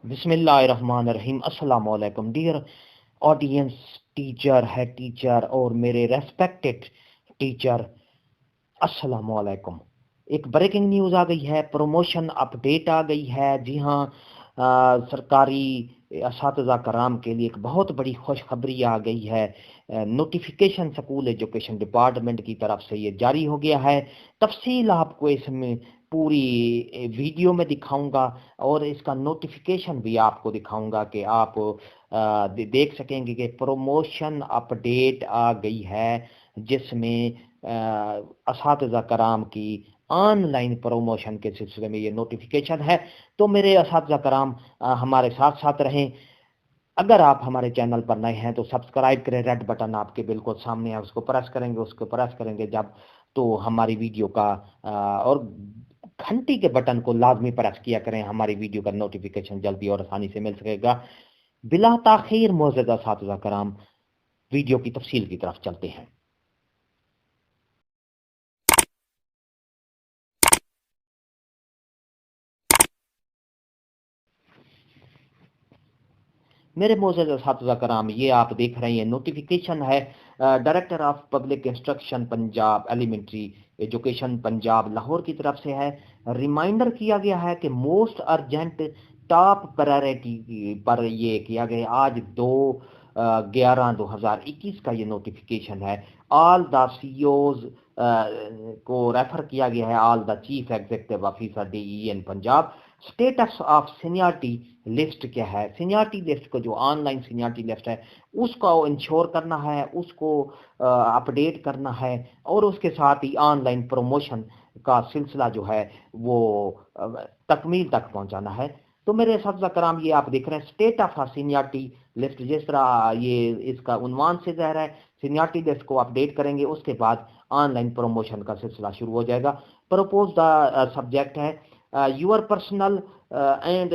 बिस्मिल्लाहिर्रहमानिर्रहीम। अस्सलाम वालेकुम डियर ऑडियंस, टीचर है टीचर और मेरे रेस्पेक्टेड टीचर, अस्सलाम वालेकुम। एक ब्रेकिंग न्यूज़ आ गई है, प्रमोशन अपडेट आ गई है। जी हाँ, सरकारी असातिज़ा कराम के लिए एक बहुत बड़ी खुशखबरी आ गई है। नोटिफिकेशन स्कूल एजुकेशन डिपार्टमेंट की तरफ से ये जारी हो गया है। तफसील आपको इसमें पूरी वीडियो में दिखाऊंगा और इसका नोटिफिकेशन भी आपको दिखाऊंगा कि आप देख सकेंगे कि प्रमोशन अपडेट आ गई है, जिसमें असातिज़ा कराम की ऑनलाइन प्रमोशन के सिलसिले में ये नोटिफिकेशन है। तो मेरे असातिज़ा कराम, हमारे साथ साथ रहें। अगर आप हमारे चैनल पर नए हैं तो सब्सक्राइब करें, रेड बटन आपके बिल्कुल सामने है, उसको प्रेस करेंगे, जब तो हमारी वीडियो का और घंटी के बटन को लाजमी प्रेस किया करें। हमारी वीडियो का नोटिफिकेशन जल्दी और आसानी से मिल सकेगा। बिला ताखीर मोअज़्ज़ज़ असातिज़ा कराम, वीडियो की तफसील की तरफ चलते हैं। मेरे मोअज़्ज़ज़ असातिज़ा कराम, ये आप देख रहे हैं नोटिफिकेशन है director of public instruction Punjab elementary education Punjab Lahore की तरफ से है। रिमाइंडर किया गया है कि मोस्ट अर्जेंट टॉप प्रायोरिटी पर ये किया गया। आज 2/11/2021 का ये नोटिफिकेशन है। ऑल द सीईओज को रेफर किया गया है, all the chief executive officer DE in Punjab. Status of seniority list क्या है? सीनियरिटी लिस्ट को, जो ऑनलाइन सीनियरिटी लिस्ट है, उसको इंश्योर करना है, उसको अपडेट करना है और उसके साथ ही ऑनलाइन प्रमोशन का सिलसिला जो है वो तकमील तक पहुंचाना है। तो मेरे असातिज़ा कराम, ये आप देख रहे हैं स्टेट ऑफ सीनियरिटी लिस्ट। जिस तरह ये इसका उन्वान से ज़ाहिर है, सीनियरिटी लिस्ट को अपडेट करेंगे, उसके बाद ऑनलाइन प्रमोशन का सिलसिला शुरू हो जाएगा। प्रपोज द सब्जेक्ट है your personal and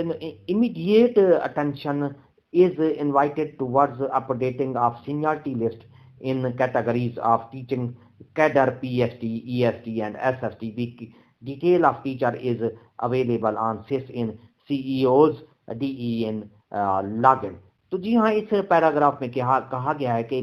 immediate attention is invited towards updating of seniority list in categories of teaching cadre, PST, EST and SST. The detail of teacher is available on SIS in CEO's DEN login. तो जी हाँ, इस paragraph में कहा गया है कि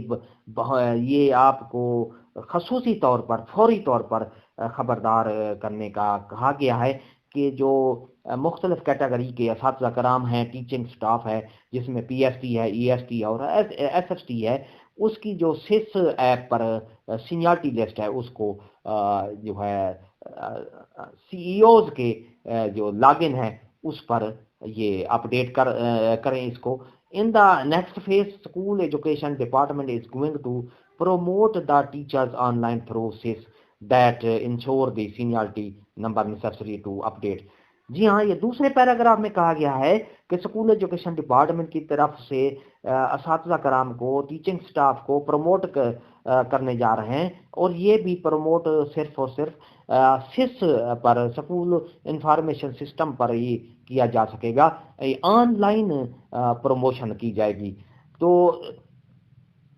ये आपको खसूसी तौर पर, फौरी तौर पर खबरदार करने का कहा गया है कि जो मुख्तलिफ कैटेगरी के असातिज़ा कराम हैं, टीचिंग स्टाफ है, जिसमें पीएसटी है, ईएसटी और एसएसटी है, उसकी जो सिस ऐप पर सीनियरिटी लिस्ट है, उसको जो है सीईओज के जो लॉगिन है उस पर ये अपडेट करें इसको। In the next phase, school education department is going to promote the teachers online process that ensure the seniority number necessary to update. जी हाँ, ये दूसरे पैराग्राफ में कहा गया है कि स्कूल एजुकेशन डिपार्टमेंट की तरफ से असातिज़ा कराम को, टीचिंग स्टाफ को प्रमोट करने जा रहे हैं, और ये भी प्रमोट सिर्फ और सिर्फ सिस पर, स्कूल इंफॉर्मेशन सिस्टम पर ही किया जा सकेगा। ऑनलाइन प्रमोशन की जाएगी। तो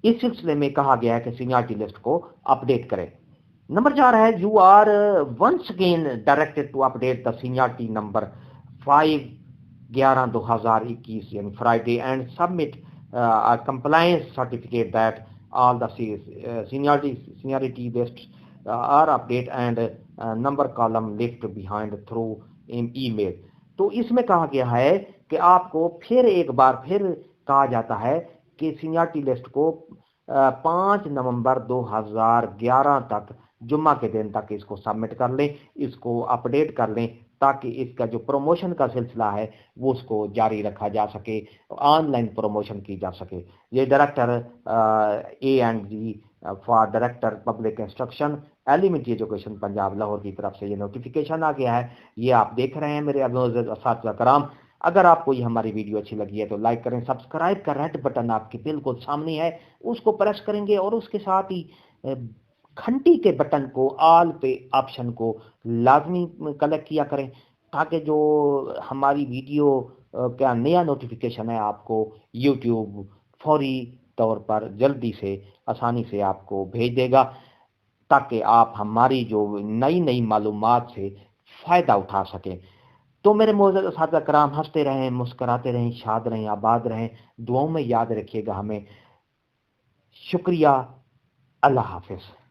इस सिलसिले में कहा गया है कि सीनियरिटी लिस्ट को अपडेट करें। नंबर 4 है, you are once again directed to update the seniority number 5/11/2021 यानी Friday and submit compliance certificate that all the seniority list are update and number column lift behind through email. तो इसमें कहा गया है कि आपको फिर एक बार फिर कहा जाता है कि सीनियरिटी लिस्ट को 5 नवंबर 2011 तक, जुम्मा के दिन तक इसको सबमिट कर लें, इसको अपडेट कर लें, ताकि इसका जो प्रमोशन का सिलसिला है वो उसको जारी रखा जा सके, ऑनलाइन प्रमोशन की जा सके। ये director A&G for director public instruction elementary education Punjab Lahore की तरफ से ये नोटिफिकेशन आ गया है। ये आप देख रहे हैं मेरे असातिज़ा कराम। अगर आपको ये हमारी वीडियो अच्छी लगी है तो लाइक करें, सब्सक्राइब का रेड बटन आपके बिल्कुल सामने है, उसको प्रेस करेंगे और उसके साथ ही घंटी के बटन को, ऑल पे ऑप्शन को लाजमी कलेक्ट किया करें, ताकि जो हमारी वीडियो का नया नोटिफिकेशन है आपको यूट्यूब फौरी तौर पर जल्दी से आसानी से आपको भेज देगा, ताकि आप हमारी जो नई नई मालूमात से फ़ायदा उठा सकें। تو میرے معزز اساتذہ کرام، ہنستے رہیں، مسکراتے رہیں، شاد رہیں، آباد رہیں، دعاؤں میں یاد رکھیے گا ہمیں۔ شکریہ، اللہ حافظ۔